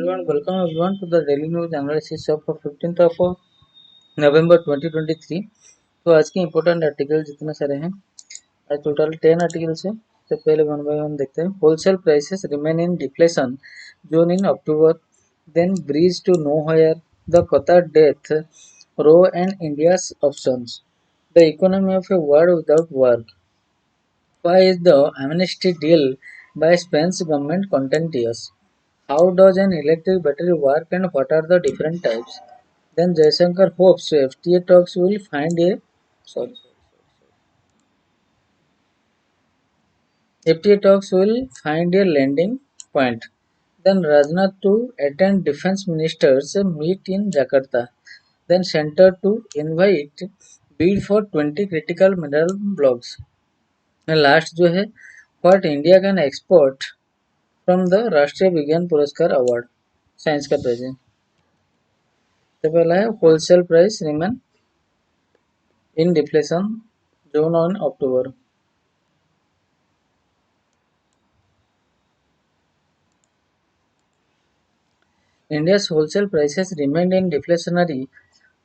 Welcome everyone to the daily news analysis of 15th of November 2023। तो आज के important article जितने सारे हैं, आज टोटल 10 आर्टिकल्स है। तो पहले वन बाय वन देखते हैं। Wholesale prices remain in deflation zone in October, then breeze to no higher, the Qatar death row and India's options, the economy of a world without work, why is the amnesty deal by Spain's government contentious, how does an electric battery work and what are the different types? Then Jaishankar hopes FTA talks will find a sorry, FTA talks will find a landing point. Then Rajnath to attend defense ministers meet in Jakarta. Then center to invite bid for 20 critical mineral blocks. And last जो है what India can export from the राष्ट्रीय विज्ञान पुरस्कार award science का page है। तो पहला है wholesale price remain in deflation zone on October. India's wholesale prices remained in deflationary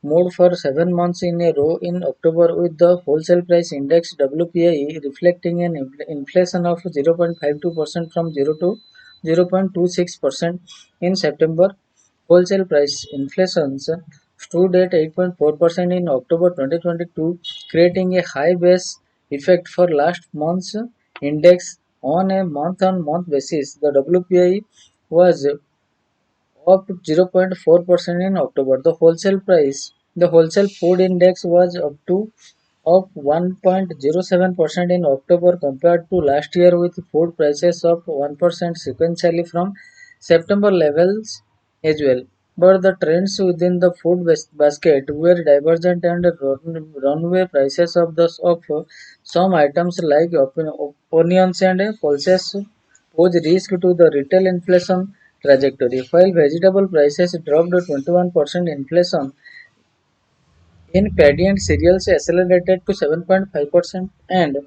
mode for 7 months in a row in October, with the wholesale price index WPI reflecting an inflation of 0.52% from 0 to 0.26% in September. Wholesale price inflation stood at 8.4% in October 2022, creating a high base effect for last month's index. On a month-on-month basis, the WPI was up 0.4% in October. The wholesale food index was up 1.07% in October compared to last year, with food prices up 1% sequentially from September levels as well. But the trends within the food basket were divergent, and runaway prices of some items like onions and pulses pose risk to the retail inflation trajectory. While vegetable prices dropped 21%, inflation in paddy and cereals accelerated to 7.5% and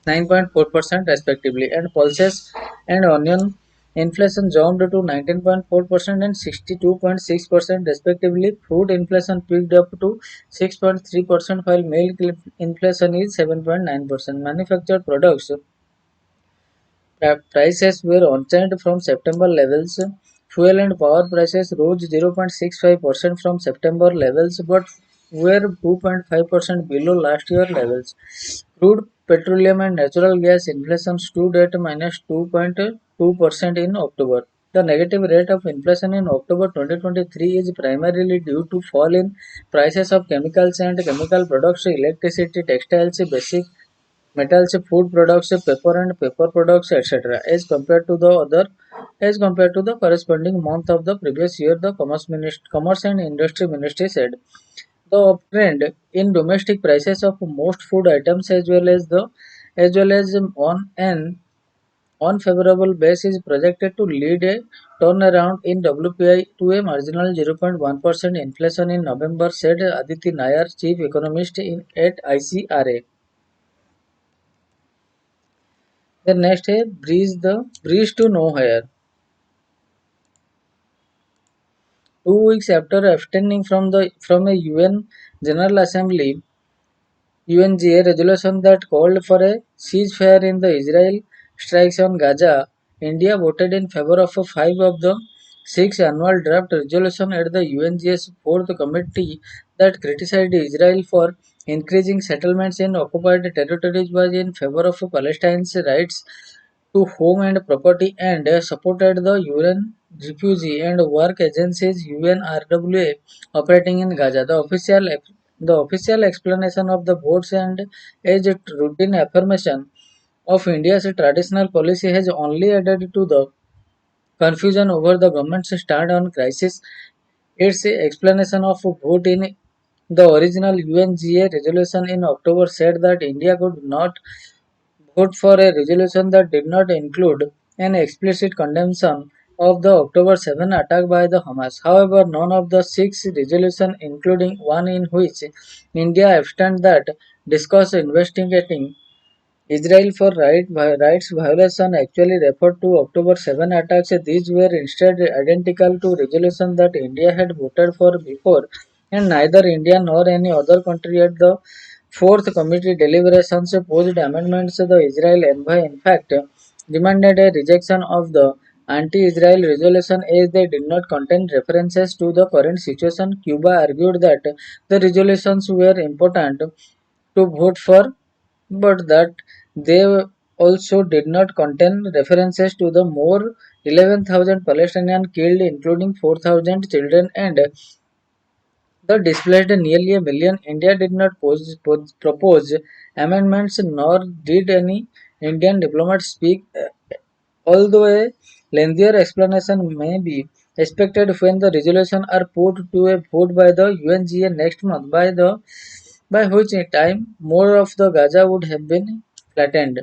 9.4% respectively, and pulses and onion inflation jumped to 19.4% and 62.6% respectively. Food inflation picked up to 6.3%, while milk inflation is 7.9%. Manufactured products prices were unchanged from September levels. Fuel and power prices rose 0.65% from September levels but were 2.5% below last year levels. Crude, petroleum and natural gas inflation stood at minus 2.2% in October. The negative rate of inflation in October 2023 is primarily due to fall in prices of chemicals and chemical products, electricity, textiles, basic metals, food products, paper and paper products, etc. As compared to the corresponding month of the previous year, the Commerce and Industry Ministry said. The uptrend in domestic prices of most food items, as well as on an unfavorable base, is projected to lead a turnaround in WPI to a marginal 0.1% inflation in November, said Aditi Nayar, chief economist at ICRA. The next है breeze to no hire. 2 weeks after abstaining from a UN General Assembly UNGA resolution that called for a ceasefire in the Israel strikes on Gaza, India voted in favor of 5 of the 6 annual draft resolution at the UNGA's fourth committee that criticized Israel for increasing settlements in occupied territories, was in favor of Palestine's rights to home and property, and supported the UN refugee and work agencies UNRWA operating in Gaza. The official explanation of the votes and as a routine affirmation of India's traditional policy has only added to the confusion over the government's stand on crisis. Its explanation of vote in the original UNGA resolution in October said that India could not vote for a resolution that did not include an explicit condemnation of the October 7 attack by the Hamas. However, none of the 6 resolutions, including one in which India abstained that discussed Israel for rights violation actually referred to October 7 attacks. These were instead identical to resolutions that India had voted for before, and neither India nor any other country at the fourth committee deliberations posed amendments. The Israel envoy, in fact, demanded a rejection of the anti-Israel resolution as they did not contain references to the current situation. Cuba argued that the resolutions were important to vote for, but that they also did not contain references to the more 11,000 Palestinians killed, including 4,000 children, and the displaced nearly a million. India did not propose amendments, nor did any Indian diplomat speak, although a lengthier explanation may be expected when the resolutions are put to a vote by the UNGA next month, by which time more of the Gaza would have been flattened.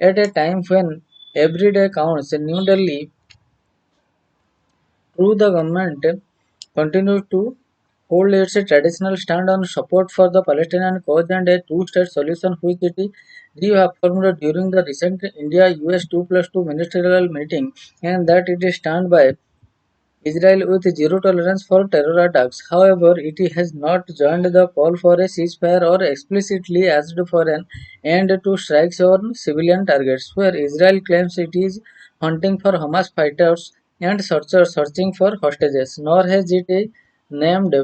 At a time when every day counts, New Delhi, through the government, continues to hold its traditional stand on support for the Palestinian cause and a two-state solution which it reaffirmed during the recent India-US 2+2 ministerial meeting, and that it stands by Israel with zero tolerance for terror attacks. However, it has not joined the call for a ceasefire or explicitly asked for an end to strikes on civilian targets, where Israel claims it is hunting for Hamas fighters and searching for hostages. Nor has it named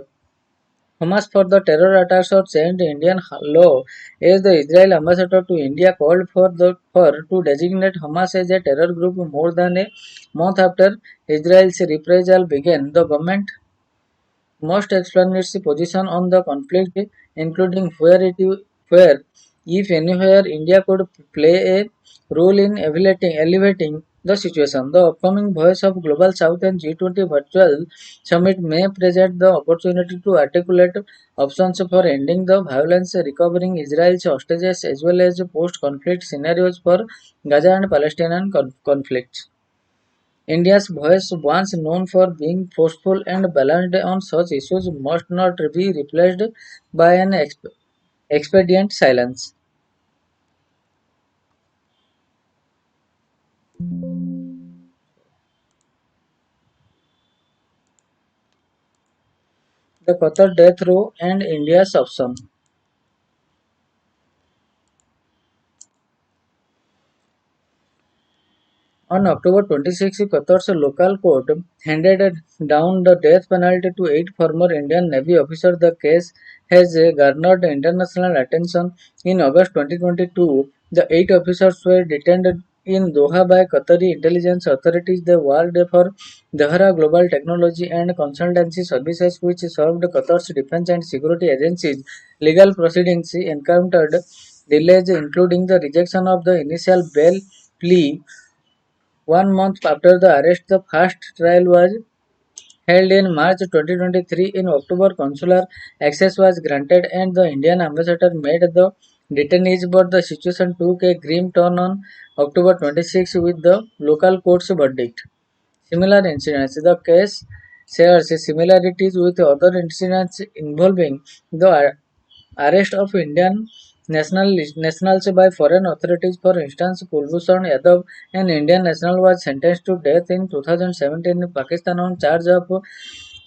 Hamas for the terror attacks or changed Indian law, as the Israel ambassador to India called for to designate Hamas as a terror group more than a month after Israel's reprisal began. The government must explain its position on the conflict, including where, if anywhere, India could play a role in elevating the situation. The upcoming Voice of Global South and G20 virtual summit may present the opportunity to articulate options for ending the violence, recovering Israel's hostages, as well as post-conflict scenarios for Gaza and Palestinian conflicts. India's voice, once known for being forceful and balanced on such issues, must not be replaced by an expedient silence. The Qatar death row and India's option. On October 26, Qatar's local court handed down the death penalty to 8 former Indian Navy officers. The case has garnered international attention. In August 2022, the 8 officers were detained in Doha by Qatari intelligence authorities. They worked for Dahra Global Technology and Consultancy Services, which served Qatar's defense and security agencies. Legal proceedings encountered delays, including the rejection of the initial bail plea 1 month after the arrest. The first trial was held in March 2023. In October, consular access was granted and the Indian ambassador met the detainees, but the situation took a grim turn on October 26 with the local court's verdict. Similar incidents. The case shares similarities with other incidents involving the arrest of Indian nationals by foreign authorities. For instance, Kulbhushan Yadav, an Indian national, was sentenced to death in 2017 in Pakistan on charge of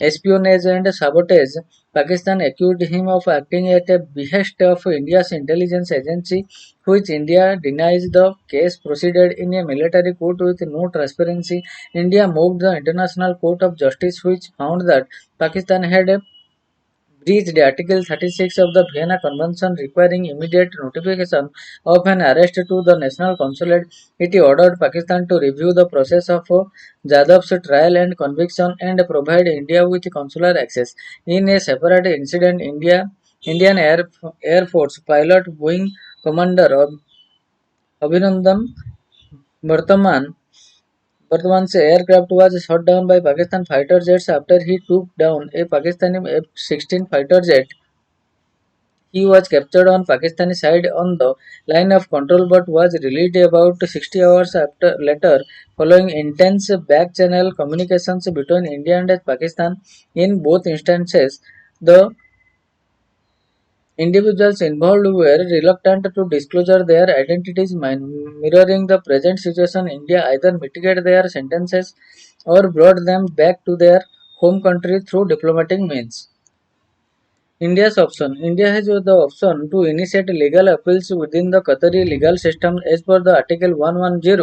espionage and sabotage. Pakistan accused him of acting at the behest of India's intelligence agency, which India denies. The case proceeded in a military court with no transparency. India moved the International Court of Justice, which found that Pakistan had breached Article 36 of the Vienna Convention, requiring immediate notification of an arrest to the national consulate. It ordered Pakistan to review the process of Jadav's trial and conviction and provide India with consular access. In a separate incident, Indian Air Force pilot Wing Commander Abhinandan Vartaman Bardhaman's aircraft was shot down by Pakistan fighter jets after he took down a Pakistani F-16 fighter jet. He was captured on Pakistani side on the line of control but was released about 60 hours later following intense back-channel communications between India and Pakistan. In both instances, the Individuals involved were reluctant to disclose their identities, mirroring the present situation. India either mitigated their sentences or brought them back to their home country through diplomatic means. India's option. India has the option to initiate legal appeals within the Qatari legal system as per the Article 110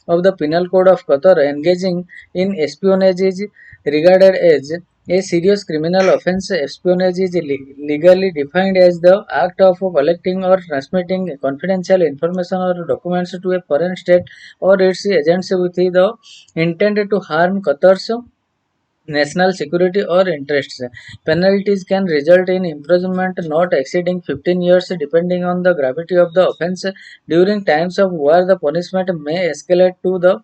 of the Penal Code of Qatar. Engaging in espionage is regarded as a serious criminal offence. Espionage is legally defined as the act of collecting or transmitting confidential information or documents to a foreign state or its agents with the intent to harm Qatar's national security or interests. Penalties can result in imprisonment not exceeding 15 years depending on the gravity of the offense. During times of war, the punishment may escalate to the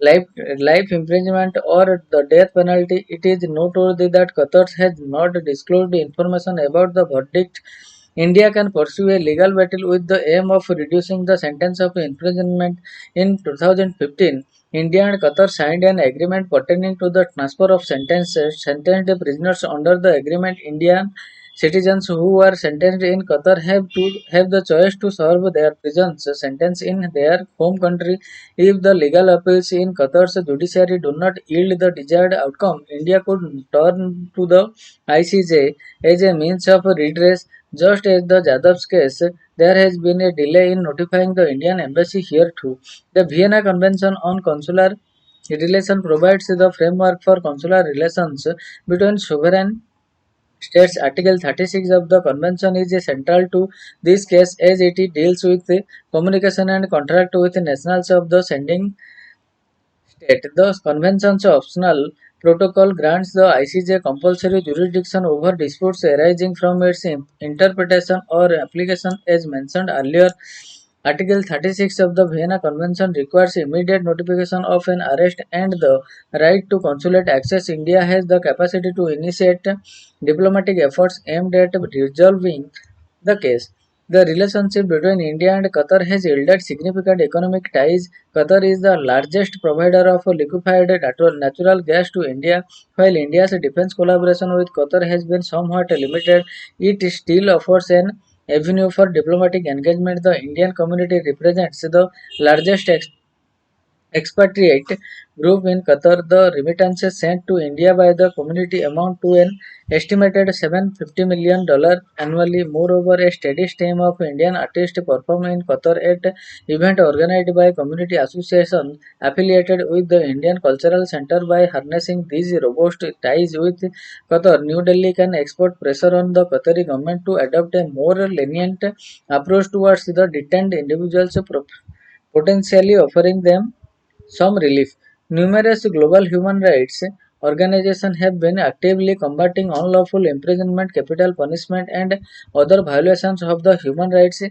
life, life imprisonment or the death penalty. It is noteworthy that Qatar has not disclosed information about the verdict. India can pursue a legal battle with the aim of reducing the sentence of imprisonment. In 2015, India and Qatar signed an agreement pertaining to the transfer of sentenced prisoners. Under the agreement, Indian citizens who are sentenced in Qatar have the choice to serve their prison sentence in their home country. If the legal appeals in Qatar's judiciary do not yield the desired outcome, India could turn to the ICJ as a means of redress. Just as the Jadav's case, there has been a delay in notifying the Indian embassy here too. The Vienna Convention on Consular Relation provides the framework for consular relations between sovereign states. Article 36 of the convention is central to this case as it deals with the communication and contract with the nationals of the sending state. The convention's optional protocol grants the ICJ compulsory jurisdiction over disputes arising from its interpretation or application as mentioned earlier. Article 36 of the Vienna Convention requires immediate notification of an arrest and the right to consulate access. India has the capacity to initiate diplomatic efforts aimed at resolving the case. The relationship between India and Qatar has yielded significant economic ties. Qatar is the largest provider of liquefied natural gas to India. While India's defense collaboration with Qatar has been somewhat limited, it still offers an avenue for diplomatic engagement. The Indian community represents the largest expatriate group in Qatar. The remittances sent to India by the community amount to an estimated $750 million annually. Moreover, a steady stream of Indian artists perform in Qatar at events organized by community associations affiliated with the Indian Cultural Center. By harnessing these robust ties with Qatar, New Delhi can export pressure on the Qatari government to adopt a more lenient approach towards the detained individuals, potentially offering them some relief. Numerous global human rights organizations have been actively combating unlawful imprisonment, capital punishment, and other violations of the human rights.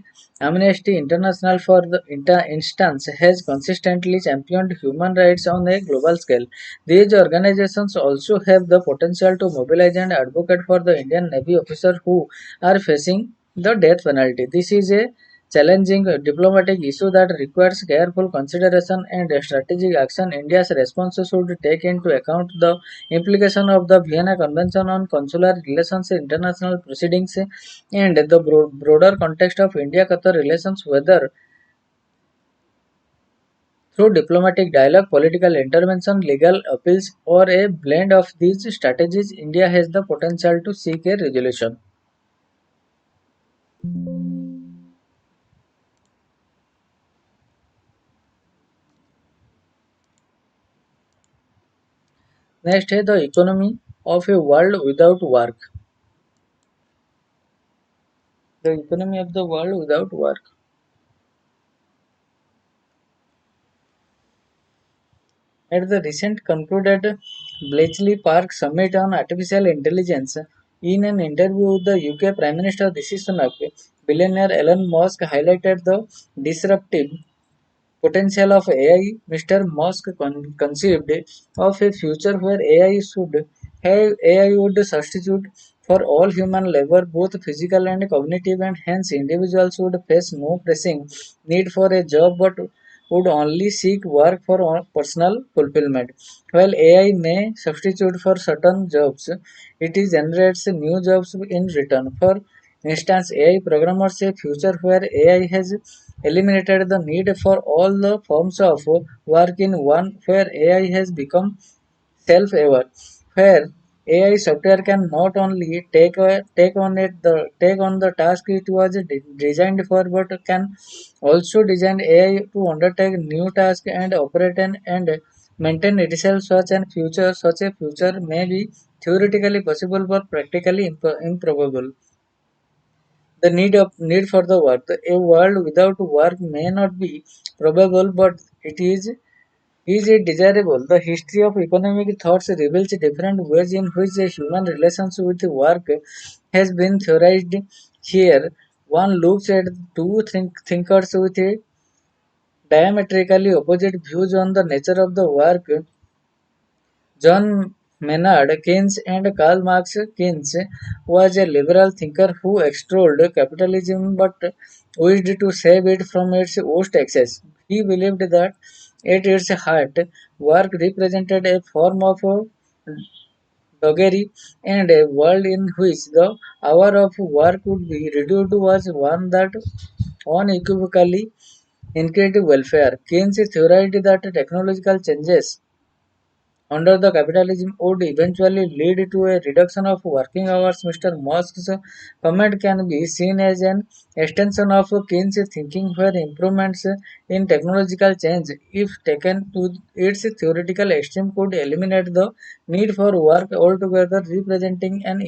Amnesty International, for the instance, has consistently championed human rights on a global scale. These organizations also have the potential to mobilize and advocate for the Indian Navy officers who are facing the death penalty. This is a challenging diplomatic issue that requires careful consideration and strategic action. India's response should take into account the implication of the Vienna Convention on Consular Relations, international proceedings, and the broader context of India-Qatar relations, whether through diplomatic dialogue, political intervention, legal appeals, or a blend of these strategies. India has the potential to seek a resolution. Next है the economy of a world without work. The economy of the world without work. At the recent concluded Bletchley Park Summit on Artificial Intelligence, in an interview with the UK Prime Minister Rishi Sunak, billionaire Elon Musk highlighted the disruptive potential of AI. Mr. Musk conceived of a future where AI would substitute for all human labor, both physical and cognitive, and hence individuals would face no pressing need for a job but would only seek work for personal fulfillment. While AI may substitute for certain jobs, it generates new jobs in return. For instance, AI programmers a future where AI has eliminated the need for all the forms of work in one, where AI has become self-aware, where AI software can not only take on the task it was designed for, but can also design AI to undertake new tasks and operate and maintain itself. Such a future may be theoretically possible but practically improbable. The need for the work. A world without work may not be probable, but it is it desirable? The history of economic thoughts reveals different ways in which a human relations with work has been theorized. Here, one looks at thinkers with a diametrically opposite views on the nature of the work. John Maynard Keynes and Karl Marx. Keynes was a liberal thinker who extolled capitalism but wished to save it from its worst excess. He believed that at its heart, work represented a form of drudgery, and a world in which the hour of work would be reduced was one that unequivocally increased welfare. Keynes theorized that technological changes under the capitalism would eventually lead to a reduction of working hours. Mr. Musk's comment can be seen as an extension of Keynes' thinking, where improvements in technological change, if taken to its theoretical extreme, could eliminate the need for work altogether, representing an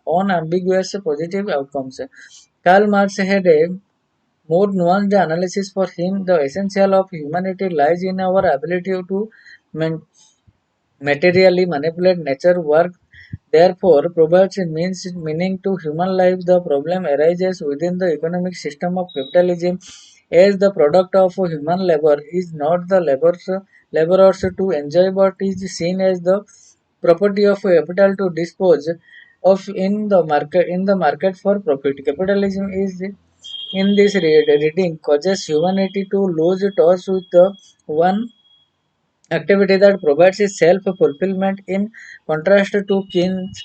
unambiguous positive outcomes. Karl Marx had a more nuanced analysis. For him, the essential of humanity lies in our ability to materially manipulate nature. Work therefore provides meaning to human life. The problem arises within the economic system of capitalism, as the product of human labor is not the laborers to enjoy, but is seen as the property of capital to dispose of in the market for profit. Capitalism is in this reading causes humanity to lose touch with the one activity that provides self-fulfillment. In contrast to Keynes'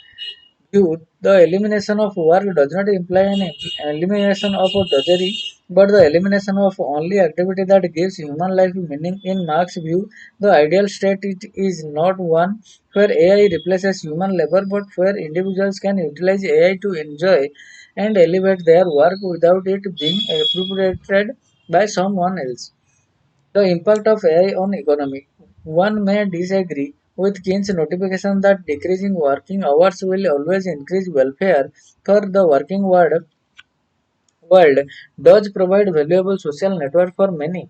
view, the elimination of work does not imply an elimination of drudgery, but the elimination of only activity that gives human life meaning. In Marx's view, the ideal state is not one where AI replaces human labor, but where individuals can utilize AI to enjoy and elevate their work without it being appropriated by someone else. The impact of AI on economy. One may disagree with Keynes' notification that decreasing working hours will always increase welfare for the world does provide valuable social network for many.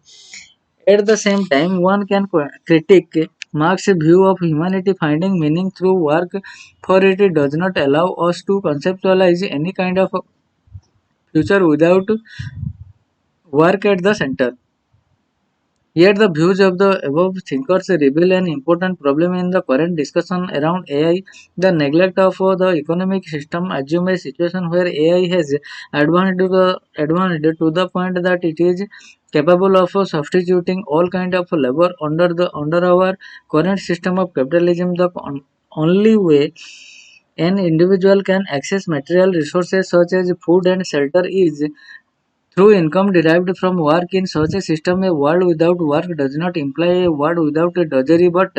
At the same time, one can critique Marx's view of humanity finding meaning through work, for it does not allow us to conceptualize any kind of future without work at the center. Yet the views of the above thinkers reveal an important problem in the current discussion around AI. The neglect of the economic system assumes a situation where AI has advanced to the point that it is capable of substituting all kind of labor under our current system of capitalism. The only way an individual can access material resources such as food and shelter is through income derived from work. In such a system, a world without work does not imply a world without a drudgery, but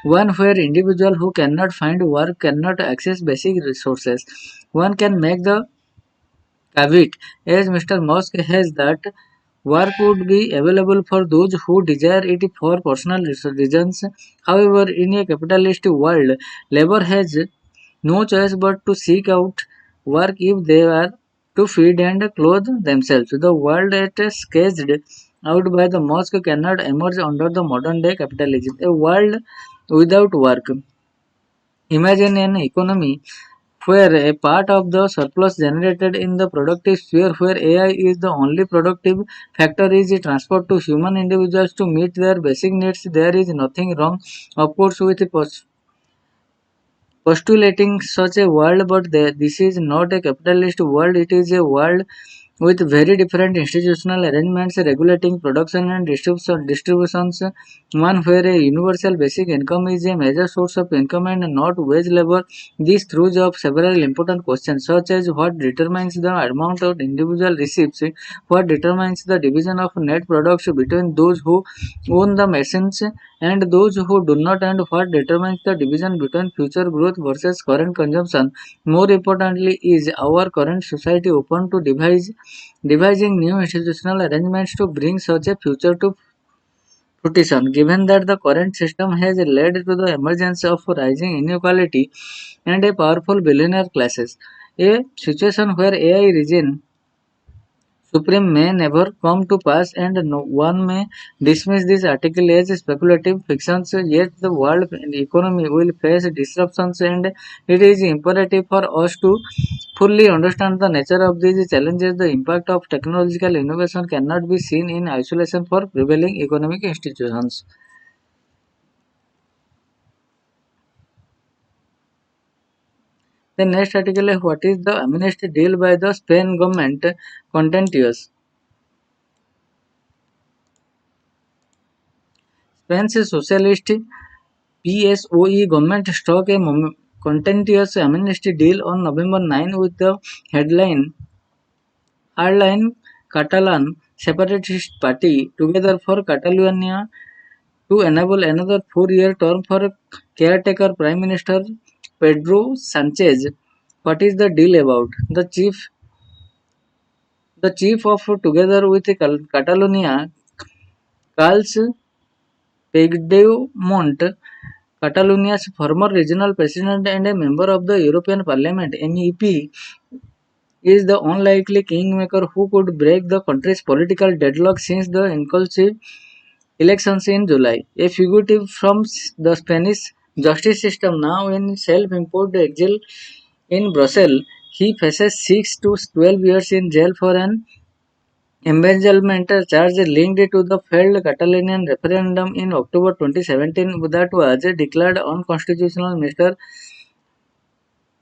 one where individuals who cannot find work cannot access basic resources. One can make the caveat, as Mr. Musk has, that work would be available for those who desire it for personal reasons. However, in a capitalist world, labor has no choice but to seek out work if they are to feed and clothe themselves. The world as sketched out by the mosque cannot emerge under the modern day capitalism. A world without work. Imagine an economy where a part of the surplus generated in the productive sphere, where AI is the only productive factor, is transferred to human individuals to meet their basic needs. There is nothing wrong, of course, with postulating such a world, but this is not a capitalist world. It is a world with very different institutional arrangements regulating production and distributions. One where a universal basic income is a major source of income and not wage labor. This throws up several important questions such as what determines the amount of individual receives, what determines the division of net products between those who own the machines and those who do not, and what determines the division between future growth versus current consumption. More importantly, is our current society open to devising new institutional arrangements to bring such a future to fruition, given that the current system has led to the emergence of rising inequality and a powerful billionaire classes, a situation where AI regime supreme may never come to pass, and no one may dismiss this article as speculative fictions, yet the world economy will face disruptions, and it is imperative for us to fully understand the nature of these challenges. The impact of technological innovation cannot be seen in isolation for prevailing economic institutions. The next article is what is the amnesty deal by the Spain government contentious. Spain's socialist PSOE government struck a contentious amnesty deal on November 9 with the headline Airline Catalan Separatist Party Together for Catalonia to enable another 4-year term for caretaker Prime Minister Pedro Sanchez. What is the deal about? The chief of Together with Catalonia, Carles Puigdemont, Catalonia's former regional president and a member of the European Parliament (MEP), is the unlikely kingmaker who could break the country's political deadlock since the inclusive elections in July. A fugitive from the Spanish justice system, now in self-imposed exile in Brussels, he faces 6 to 12 years in jail for an embezzlement charge linked to the failed Catalonian referendum in October 2017 that was declared unconstitutional. Mr.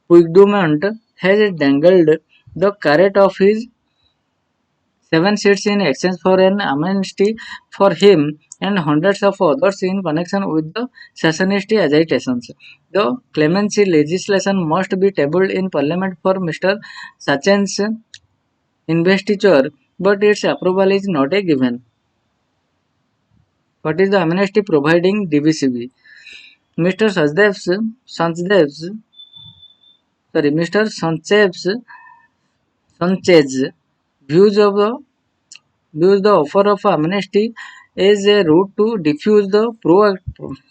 Puigdemont has dangled the carrot of his 7 seats in exchange for an amnesty for him and hundreds of others in connection with the secessionist agitations. The clemency legislation must be tabled in Parliament for Mr. Sachen's investiture, but its approval is not a given. What is the amnesty providing DVCB? Mr. Mr. Sanchez views of the views the offer of amnesty as a route to defuse the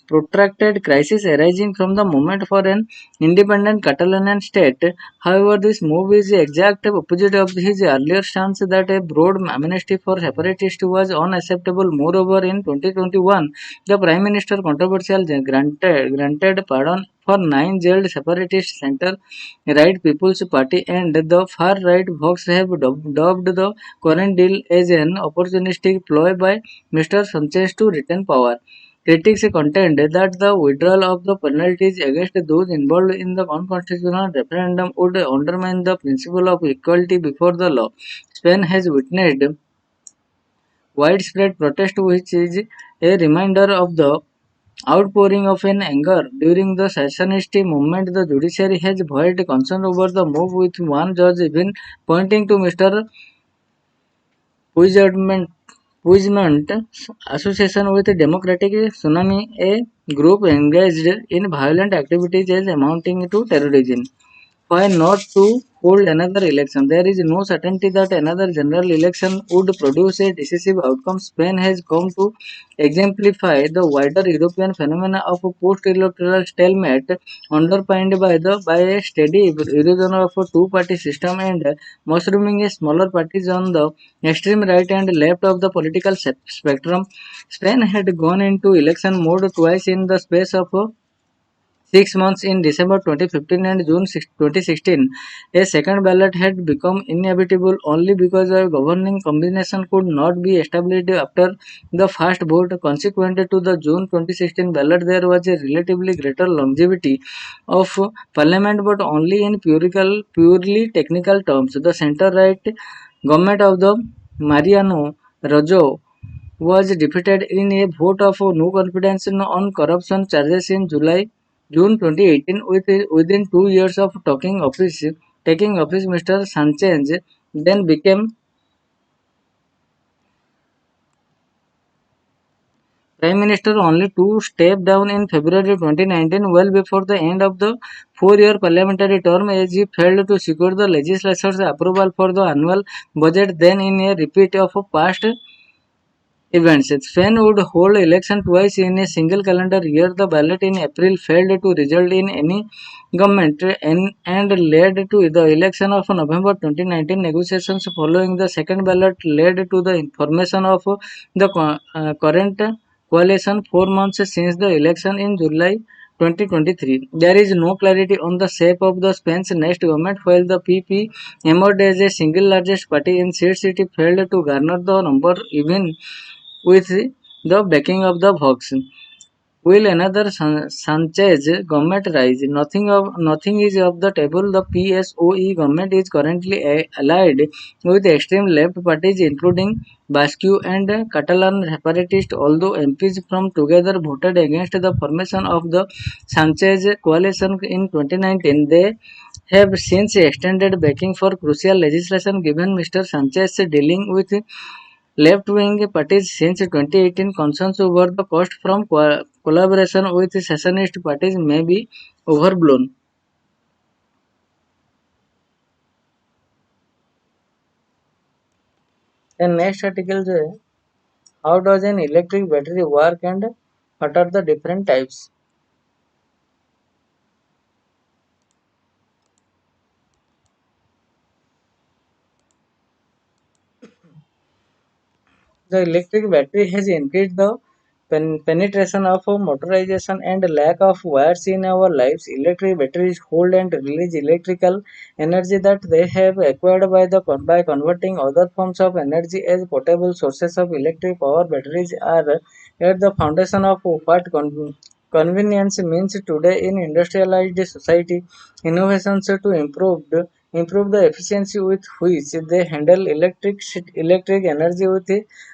protracted crisis arising from the movement for an independent Catalonian state. However, this move is the exact opposite of his earlier stance that a broad amnesty for separatists was unacceptable. Moreover, in 2021, the Prime Minister controversially granted pardon for 9 jailed separatist center-right People's Party, and the far-right Vox have dubbed the current deal as an opportunistic ploy by Mr. Sanchez to retain power. Critics contend that the withdrawal of the penalties against those involved in the unconstitutional referendum would undermine the principle of equality before the law. Spain has witnessed widespread protest, which is a reminder of the outpouring of an anger during the secessionist movement. The judiciary has voiced concern over the move, with one judge even pointing to Mr. Puigdemont association with Democratic Tsunami, a group engaged in violent activities as amounting to terrorism. Why not to hold another election? There is no certainty that another general election would produce a decisive outcome. Spain has come to exemplify the wider European phenomena of a post-electoral stalemate underpinned by a steady erosion of a two-party system and mushrooming a smaller parties on the extreme right and left of the political spectrum. Spain had gone into election mode twice in the space of 6 months, in December 2015 and June 2016. A second ballot had become inevitable only because a governing combination could not be established after the first vote. Consequent to the June 2016 ballot, there was a relatively greater longevity of parliament, but only in purely technical terms. The centre-right Government of the Mariano Rajoy was defeated in a vote of no confidence on corruption charges in June 2018. Within 2 years of taking office, Mr. Sanchez then became Prime Minister only to step down in February 2019, well before the end of the 4-year parliamentary term, as he failed to secure the legislature's approval for the annual budget. Then, in a repeat of past events, Spain would hold election twice in a single calendar year. The ballot in April failed to result in any government and led to the election of November 2019. Negotiations following the second ballot led to the formation of the current coalition 4 months since the election in July 2023. There is no clarity on the shape of the Spain's next government. While the PP emerged as a single largest party in seats, it failed to garner the number even with the backing of the Vox. Will another Sanchez government rise? Nothing is off the table. The PSOE government is currently allied with extreme left parties including Basque and Catalan separatists. Although MPs from Together voted against the formation of the Sanchez coalition in 2019, they have since extended backing for crucial legislation. Given Mr. Sanchez dealing with left-wing parties since 2018, concerns over the cost from collaboration with secessionist parties may be overblown. And next article is how does an electric battery work and what are the different types? The electric battery has increased the penetration of motorization and lack of wires in our lives. Electric batteries hold and release electrical energy that they have acquired by converting other forms of energy as portable sources of electric power. Batteries are at the foundation of what convenience means today in industrialized society. Innovations to improve the efficiency with which they handle electric energy with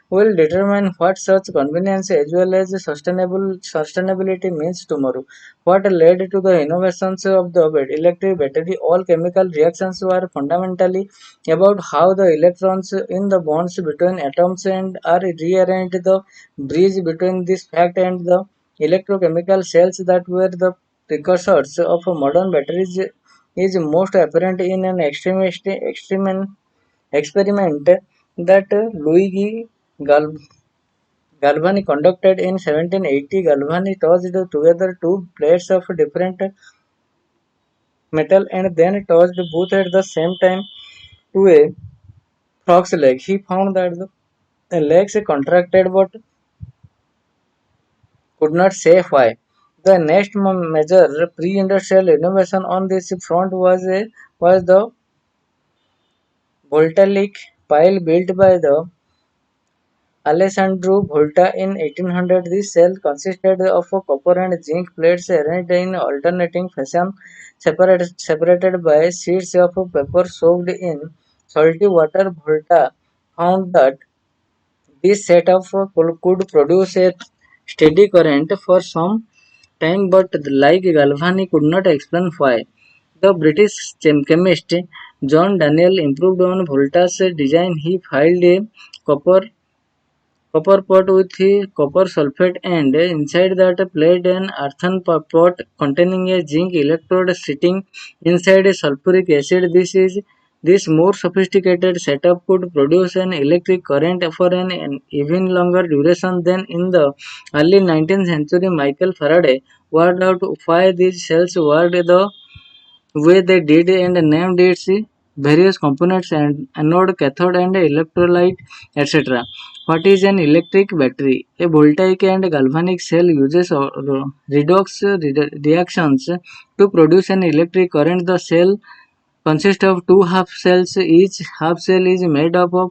will determine what such convenience as well as sustainability means tomorrow. What led to the innovations of the electric battery? All chemical reactions were fundamentally about how the electrons in the bonds between atoms and are rearranged. The bridge between this fact and the electrochemical cells that were the precursors of modern batteries is most apparent in an experiment that Luigi Gal- Galvani conducted in 1780. Galvani tossed together two plates of different metal and then tossed both at the same time to a frog's leg. He found that the legs contracted but could not say why. The next major pre-industrial innovation on this front was the voltaic pile built by the Alessandro Volta in 1800. This cell consisted of copper and zinc plates arranged in alternating fashion, separated by sheets of paper soaked in salty water. Volta found that this setup could produce a steady current for some time, but like Galvani could not explain why. The British chemist John Daniel improved on Volta's design. He filed a copper copper pot with copper sulfate and inside that placed an earthen pot containing a zinc electrode sitting inside a sulfuric acid. This more sophisticated setup could produce an electric current for an even longer duration than in the early 19th century. Michael Faraday worked out why these cells worked the way they did and named its various components and anode, cathode and electrolyte, etc. What is an electric battery? A voltaic and galvanic cell uses redox reactions to produce an electric current. The cell consists of two half cells. Each half cell is made up of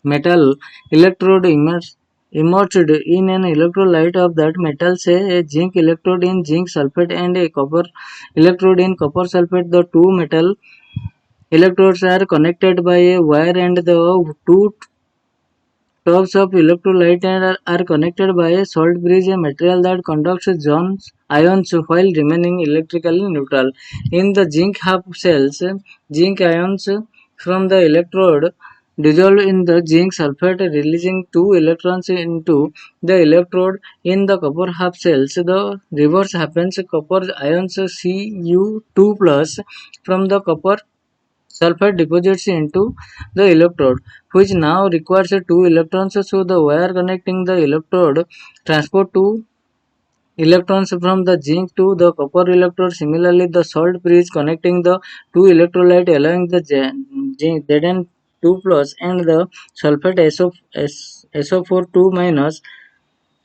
metal electrode immersed in an electrolyte of that metal, say a zinc electrode in zinc sulfate and a copper electrode in copper sulfate. The two metal Electrodes are connected by a wire and the two tubes of electrolyte are connected by a salt bridge, a material that conducts ions while remaining electrically neutral. In the zinc half cells, zinc ions from the electrode dissolve in the zinc sulfate, releasing two electrons into the electrode. In the copper half cells, the reverse happens. Copper ions Cu2 plus from the copper sulfide deposits into the electrode, which now requires two electrons. So the wire connecting the electrode transport two electrons from the zinc to the copper electrode. Similarly, the salt bridge connecting the two electrolyte, allowing the zinc Zn2 plus and the sulfate SO4 2 minus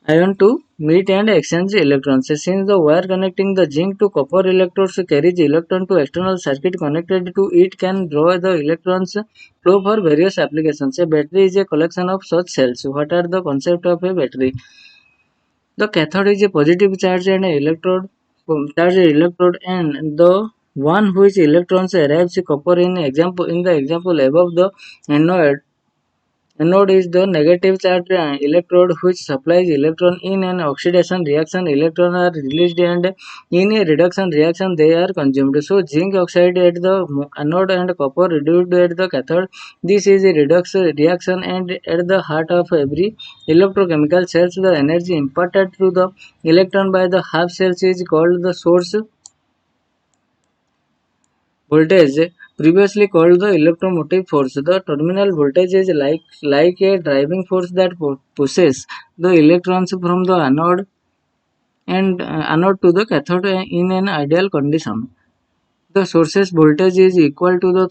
ion to meet and exchange electrons. Since the wire connecting the zinc to copper electrodes carries electron to external circuit connected to it can draw the electrons flow for various applications. A battery is a collection of such cells. What are the concept of a battery? The cathode is a positive charge and electrode and the one which electrons arrives copper in the example above. The anode Anode is the negative charged electrode which supplies electron. In an oxidation reaction. Electrons are released and in a reduction reaction they are consumed. So zinc oxide at the anode and copper reduced at the cathode. This is a redox reaction and at the heart of every electrochemical cells the energy imparted to the electron by the half cells is called the source voltage, previously called the electromotive force. The terminal voltage is like a driving force that pushes the electrons from the anode to the cathode in an ideal condition. The source's voltage is equal to the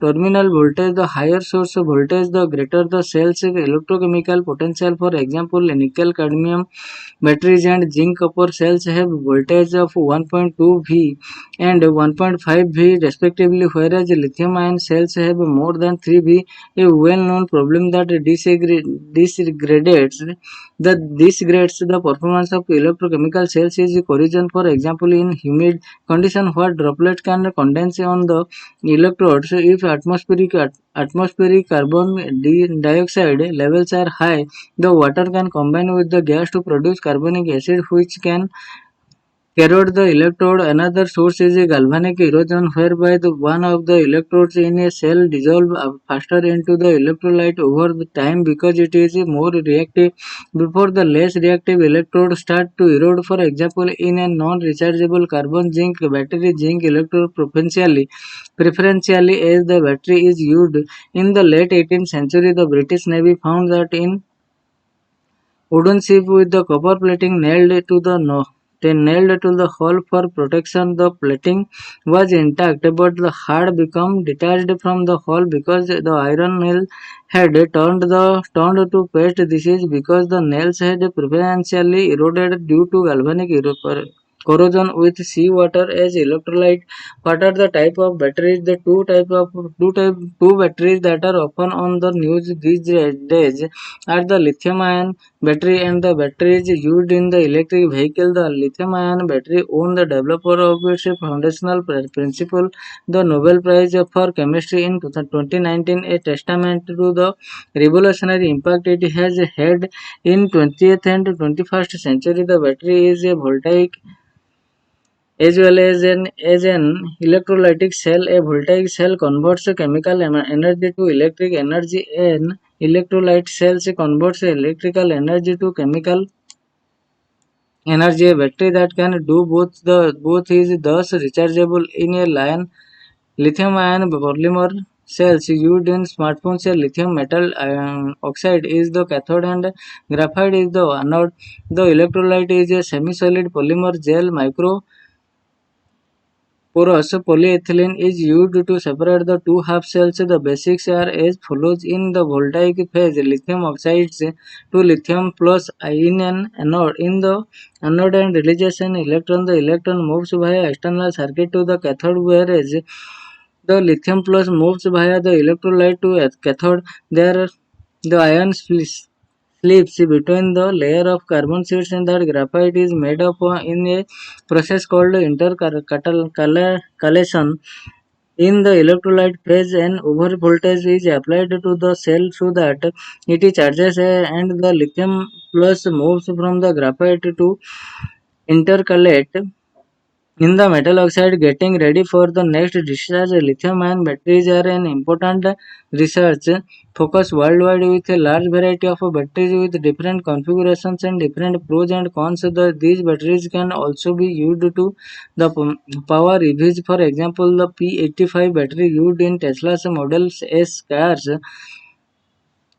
terminal voltage. The higher source voltage, the greater the cell's electrochemical potential. For example, nickel cadmium batteries and zinc copper cells have voltage of 1.2 V and 1.5 V respectively, whereas lithium ion cells have more than 3 V. A well-known problem that disgrades the performance of electrochemical cells is corrosion. For example, in humid condition, what droplet can condense on the electrodes. If atmospheric carbon dioxide levels are high, the water can combine with the gas to produce carbonic acid, which can corrode the electrode. Another source is a galvanic erosion, whereby the one of the electrodes in a cell dissolve faster into the electrolyte over the time because it is more reactive. Before the less reactive electrode start to erode. For example, in a non-rechargeable carbon zinc battery, zinc electrode preferentially as the battery is used. In the late 18th century, the British Navy found that in wooden ship with the copper plating nailed to the hull for protection. The plating was intact, but the hard became detached from the hull because the iron nail had turned to paste. This is because the nails had preferentially eroded due to galvanic corrosion with seawater as electrolyte. What are the type of batteries? The two batteries that are often on the news these days are the lithium ion battery and the batteries used in the electric vehicle. The lithium-ion battery won the developer of its foundational principle the Nobel Prize for Chemistry in 2019, a testament to the revolutionary impact it has had in 20th and 21st century. The battery is a voltaic as well as an electrolytic cell. A voltaic cell converts chemical energy to electric energy. An electrolyte cell converts electrical energy to chemical energy. A battery that can do both is thus rechargeable. In a lithium-ion polymer cells used in smartphones, a lithium metal oxide is the cathode and graphite is the anode. The electrolyte is a semi-solid polymer gel. Micro porous polyethylene is used to separate the two half cells. The basics are as follows. In the voltaic phase, lithium oxides to lithium plus in an anode. In the anode and releases an electron. The electron moves via external circuit to the cathode, whereas the lithium plus moves via the electrolyte to cathode. There, the ion slips between the layer of carbon sheets and that graphite is made up in a process called intercalation. In the electrolyte phase, an overvoltage is applied to the cell so that it charges and the lithium plus moves from the graphite to intercalate in the metal oxide. Getting ready for the next discharge. Lithium-ion batteries are an important research focus worldwide with a large variety of batteries with different configurations and different pros and cons. These batteries can also be used to power EVs. For example, the P85 battery used in Tesla's Model S cars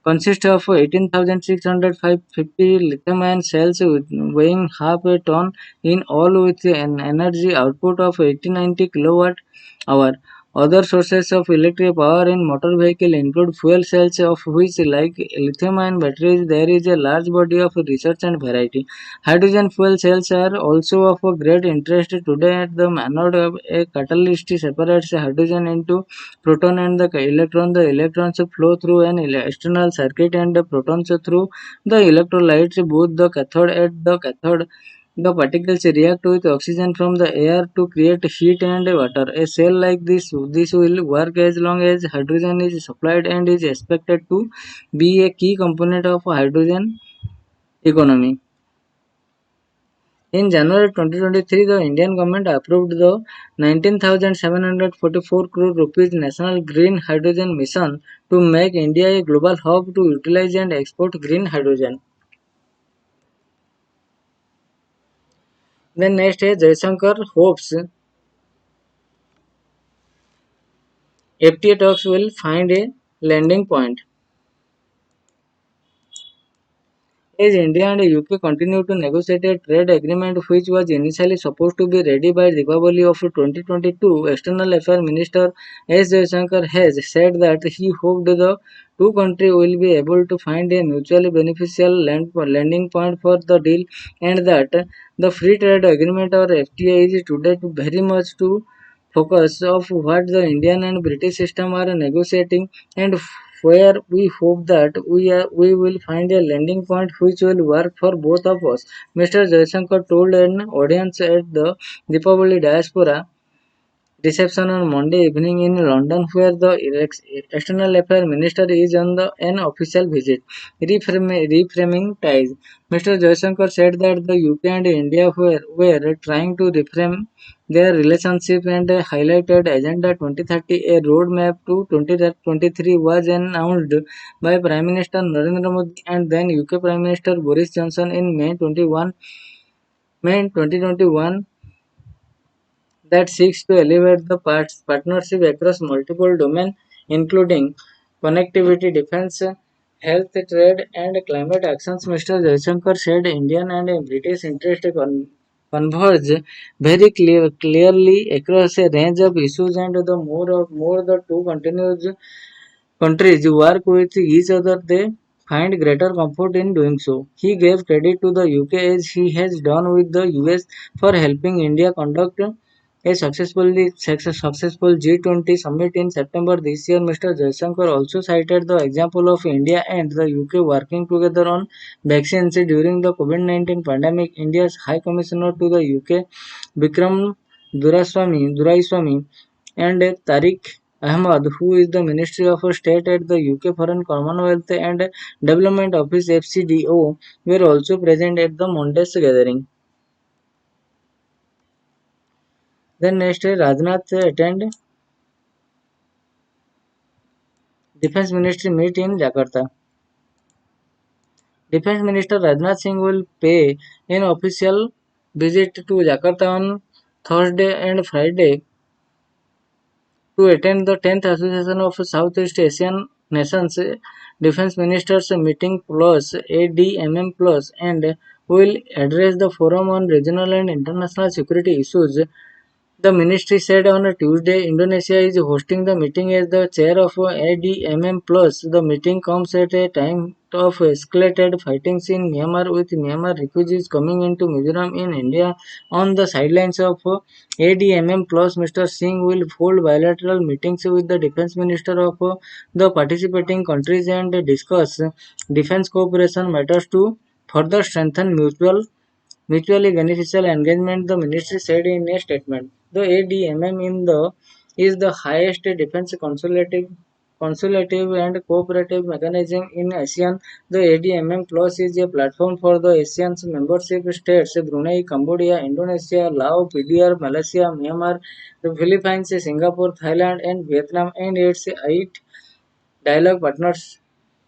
consists of 18,650 lithium-ion cells weighing half a ton in all with an energy output of 80-90 kilowatt hour. Other sources of electric power in motor vehicle include fuel cells, of which, like lithium-ion batteries, there is a large body of research and variety. Hydrogen fuel cells are also of a great interest today. At the anode, a catalyst separates hydrogen into proton and the electron. The electrons flow through an external circuit and the protons through the electrolytes. Both the cathode at the cathode, the particles react with oxygen from the air to create heat and water. A cell like this will work as long as hydrogen is supplied and is expected to be a key component of hydrogen economy. In January 2023, the Indian government approved the 19,744 crore rupees National Green Hydrogen Mission to make India a global hub to utilize and export green hydrogen. Then next is Jaishankar hopes FTA talks will find a landing point. As India and UK continue to negotiate a trade agreement which was initially supposed to be ready by Deepavali of 2022, External Affairs Minister S. Jaishankar has said that he hoped the two countries will be able to find a mutually beneficial landing point for the deal and that the Free Trade Agreement or FTA is today very much to focus of what the Indian and British system are negotiating and where we hope that we will find a landing point which will work for both of us. Mr. Jaishankar told an audience at the Deepavali Diaspora reception on Monday evening in London, where the External Affairs Minister is on an official visit. Reframing ties. Mr. Jaishankar said that the UK and India were trying to reframe their relationship and highlighted Agenda 2030. A roadmap to 2023 was announced by Prime Minister Narendra Modi and then UK Prime Minister Boris Johnson in May 2021 that seeks to elevate the partnership across multiple domains, including connectivity, defense, health, trade, and climate actions. Mr. Jaishankar said Indian and British interests converge very clearly across a range of issues, and the more the two countries work with each other, they find greater comfort in doing so. He gave credit to the UK as he has done with the US for helping India conduct a successful G20 summit in September this year. Mr. Jaishankar also cited the example of India and the UK working together on vaccines during the COVID-19 pandemic. India's High Commissioner to the UK, Vikram Duraiswamy and Tariq Ahmad, who is the Ministry of State at the UK Foreign Commonwealth and Development Office (FCDO), were also present at the Monday's gathering. Then next, Rajnath attend Defense Ministry meet in Jakarta. Defense Minister Rajnath Singh will pay an official visit to Jakarta on Thursday and Friday to attend the 10th Association of Southeast Asian Nations Defense Ministers meeting plus ADMM plus and will address the forum on regional and international security issues. The ministry said on a Tuesday Indonesia is hosting the meeting as the chair of ADMM Plus. The meeting comes at a time of escalated fighting in Myanmar with Myanmar refugees coming into Mizoram in India. On the sidelines of ADMM Plus, Mr. Singh will hold bilateral meetings with the defense minister of the participating countries and discuss defense cooperation matters to further strengthen mutually beneficial engagement, the ministry said in a statement. The ADMM in the is the highest defense consultative and cooperative mechanism in ASEAN. The ADMM Plus is a platform for the ASEAN's membership states Brunei, Cambodia, Indonesia, Laos, PDR, Malaysia, Myanmar, the Philippines, Singapore, Thailand, and Vietnam, and its 8 dialogue partners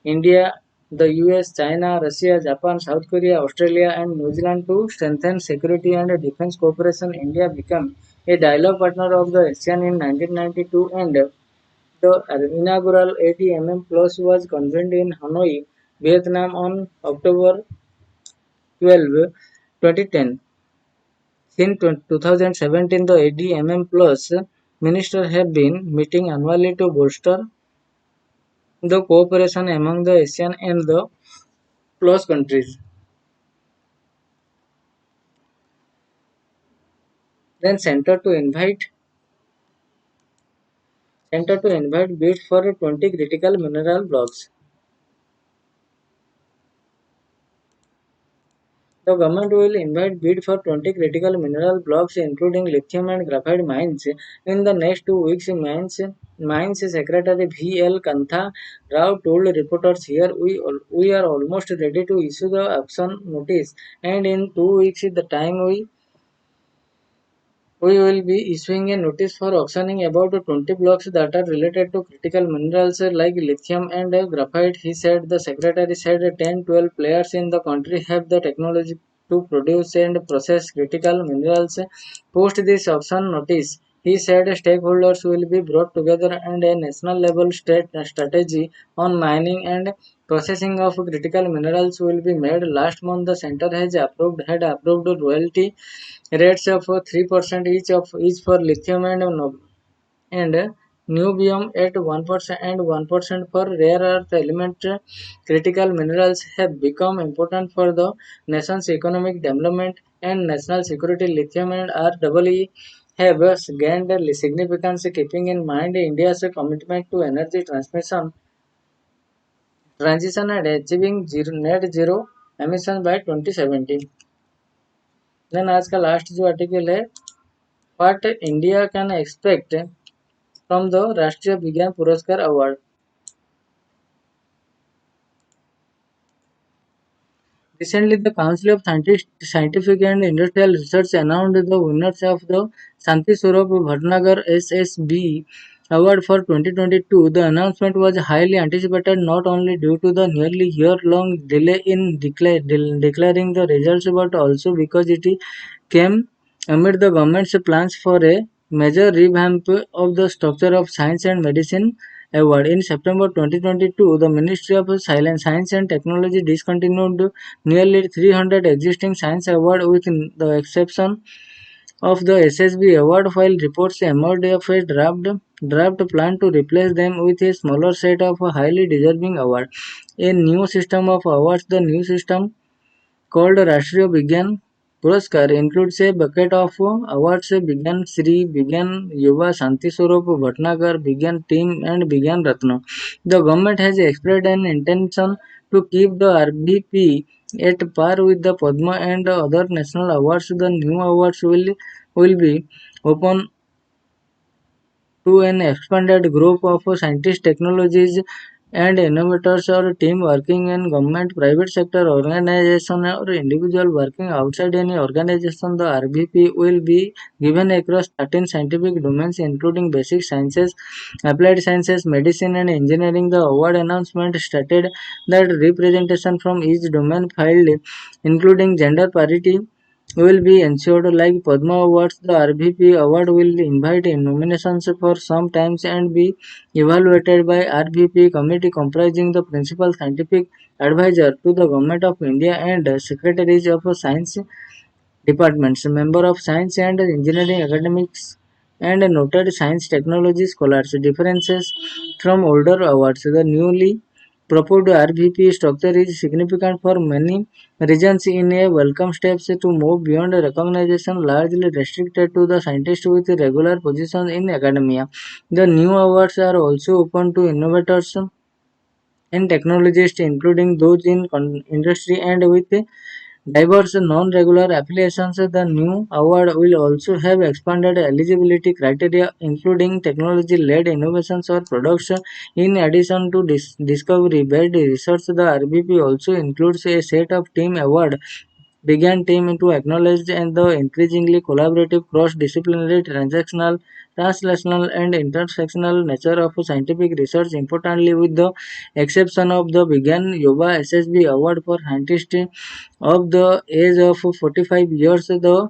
India, the US, China, Russia, Japan, South Korea, Australia, and New Zealand to strengthen security and defense cooperation. India became a dialogue partner of the ASEAN in 1992, and the inaugural ATMM Plus was convened in Hanoi, Vietnam on October 12, 2010. Since 2017, the ADMM Plus ministers have been meeting annually to bolster the cooperation among the ASEAN and the Plus countries. Then center to invite bids for 20 critical mineral blocks. The government will invite bid for 20 critical mineral blocks including lithium and graphite mines in the next 2 weeks. Mines Secretary V.L. Kantha Rao told reporters here we are almost ready to issue the auction notice, and in 2 weeks the time we will be issuing a notice for auctioning about 20 blocks that are related to critical minerals like lithium and graphite. He said the secretary said 10-12 players in the country have the technology to produce and process critical minerals. Post this auction notice, he said stakeholders will be brought together and a national level strategy on mining and processing of critical minerals will be made. Last month, the center had approved royalty rates of 3% each for lithium and niobium at 1% and 1% for rare earth element. Critical minerals have become important for the nation's economic development and national security. Lithium and REE have gained significance, keeping in mind India's commitment to energy transmission transition and achieving net zero emission by 2070. Then आज का last जो article है, what India can expect from the राष्ट्रीय विज्ञान पुरस्कार award. Recently, the Council of Scientific and Industrial Research announced the winners of the Shanti Swarup Bhatnagar SSB Award for 2022. The announcement was highly anticipated not only due to the nearly year-long delay in declaring the results but also because it came amid the government's plans for a major revamp of the structure of Science and Medicine Award. In September 2022, the Ministry of Science and Technology discontinued nearly 300 existing science awards with the exception of the SSB award, while reports emerged of a draft plan to replace them with a smaller set of highly deserving awards. A new system of awards, the new system called Rashtriya Vigyan Puraskar, includes a bucket of awards: Vigyan Shri, Vigyan Yuva Shanti Swarup Bhatnagar, Vigyan Team, and Vigyan Ratna. The government has expressed an intention to keep the RBP at par with the Padma and other national awards. The new awards will be open to an expanded group of scientists, technologies, and innovators or team working in government, private sector organization or individual working outside any organization. The RBP will be given across 13 scientific domains including basic sciences, applied sciences, medicine and engineering. The award announcement stated that representation from each domain filed including gender parity will be ensured. Like Padma Awards, the RBP award will invite nominations for some times and be evaluated by RBP committee comprising the principal scientific advisor to the Government of India and secretaries of science departments, member of science and engineering academics, and noted science technology scholars. Differences from older awards. The newly proposed RVP structure is significant for many reasons. In a welcome steps to move beyond recognition largely restricted to the scientists with regular positions in academia. The new awards are also open to innovators and technologists, including those in industry and with diverse non-regular affiliations. The new award will also have expanded eligibility criteria, including technology-led innovations or products. In addition to discovery-based research, the RBP also includes a set of team award began team to acknowledge and the increasingly collaborative cross-disciplinary translational and intersectional nature of scientific research. Importantly, with the exception of the began Yuba SSB Award for scientists of the age of 45 years, the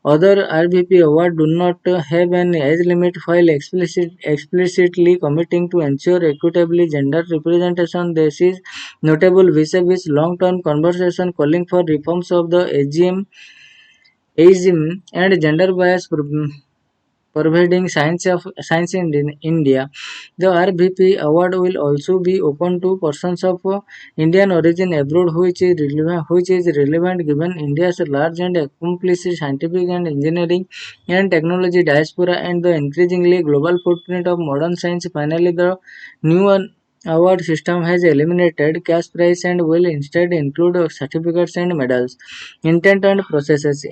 other RBP awards do not have an age limit while explicitly committing to ensure equitably gender representation. This is notable vis-a-vis long-term conversation calling for reforms of the ageism and gender bias pervading science in India. The RBP award will also be open to persons of Indian origin abroad, which is relevant given India's large and accomplished scientific and engineering and technology diaspora and the increasingly global footprint of modern science. Finally, the new award system has eliminated cash prize and will instead include certificates and medals. Intent and processes.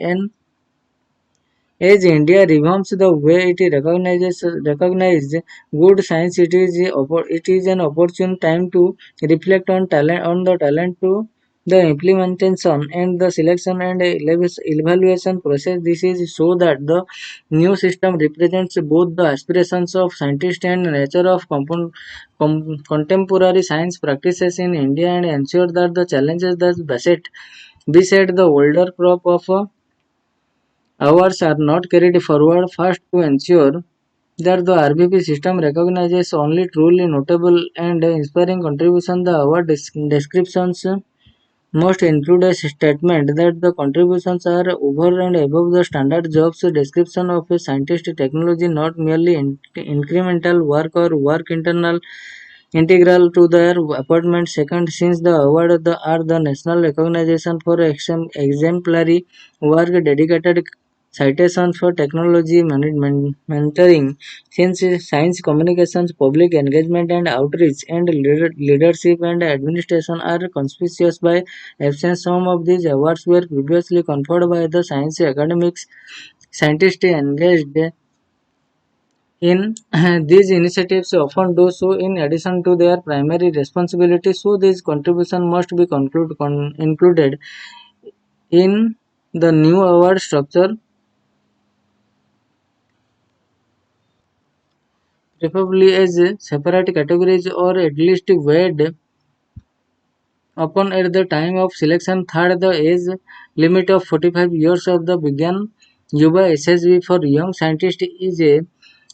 As India revamps the way it recognizes good science, it is an opportune time to reflect on the talent to the implementation and the selection and evaluation process. This is so that the new system represents both the aspirations of scientists and nature of contemporary science practices in India and ensure that the challenges that beset the older crop of awards are not carried forward. First, to ensure that the RBP system recognizes only truly notable and inspiring contributions, the award descriptions must include a statement that the contributions are over and above the standard jobs description of a scientist technology, not merely incremental work or work integral to their appointment. Second, since the award are the national recognition for exemplary work, dedicated citations for technology mentoring, since science communications, public engagement and outreach, and leadership and administration are conspicuous by absence. Some of these awards were previously conferred by the science academics scientists engaged in these initiatives often do so in addition to their primary responsibilities, so these contributions must be included in the new award structure, preferably as separate categories or at least weighed upon at the time of selection. Third, the age limit of 45 years of the began Yuba SSB for young scientists is a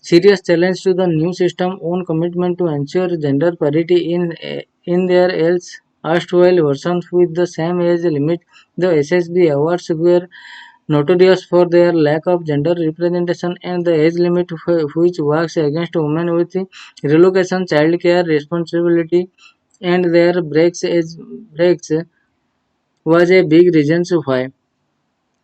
serious challenge to the new system own commitment to ensure gender parity in their else erstwhile versions with the same age limit. The SSB awards were notorious for their lack of gender representation and the age limit which works against women with relocation, childcare responsibility, and their breaks was a big reason why.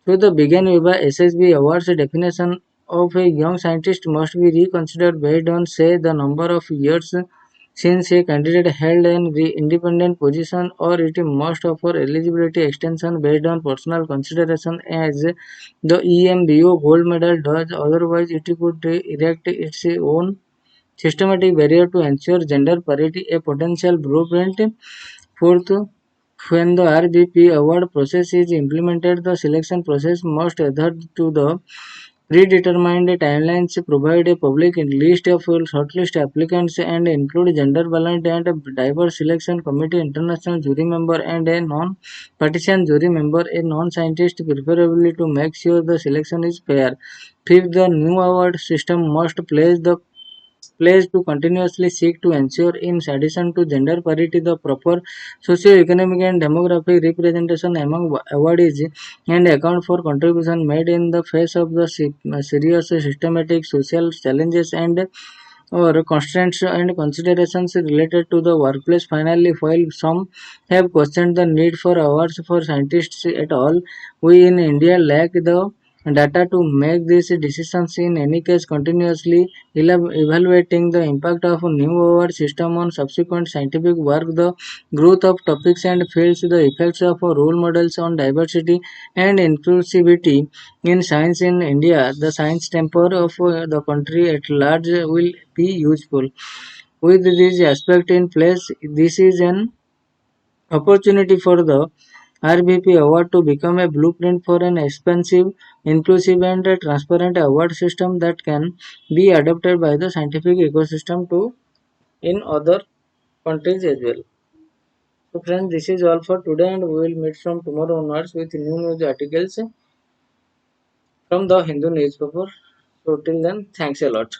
So the begin with the SSB awards definition of a young scientist must be reconsidered based on say the number of years since a candidate held an independent position, or it must offer eligibility extension based on personal consideration as the EMBO gold medal does. Otherwise it could erect its own systematic barrier to ensure gender parity, a potential blueprint. Fourth, when the RBP award process is implemented, the selection process must adhere to the predetermined timelines, provide a public list of shortlist applicants, and include gender balanced and diverse selection committee, international jury member, and a non-partisan jury member, a non-scientist, preferably to make sure the selection is fair. Fifth, the new award system must pledge to continuously seek to ensure, in addition to gender parity, the proper socio-economic and demographic representation among awardees and account for contribution made in the face of the serious systematic social challenges and or constraints and considerations related to the workplace. Finally, while some have questioned the need for awards for scientists at all, we in India lack the data to make these decisions. In any case, continuously evaluating the impact of new award system on subsequent scientific work, the growth of topics and fields, the effects of role models on diversity and inclusivity in science in India, the science temper of the country at large will be useful. With these aspects in place, this is an opportunity for the RBP award to become a blueprint for an expansive, inclusive and transparent award system that can be adopted by the scientific ecosystem to in other countries as well. So friends, this is all for today and we will meet from tomorrow onwards with new news articles from the Hindu newspaper. So till then, thanks a lot.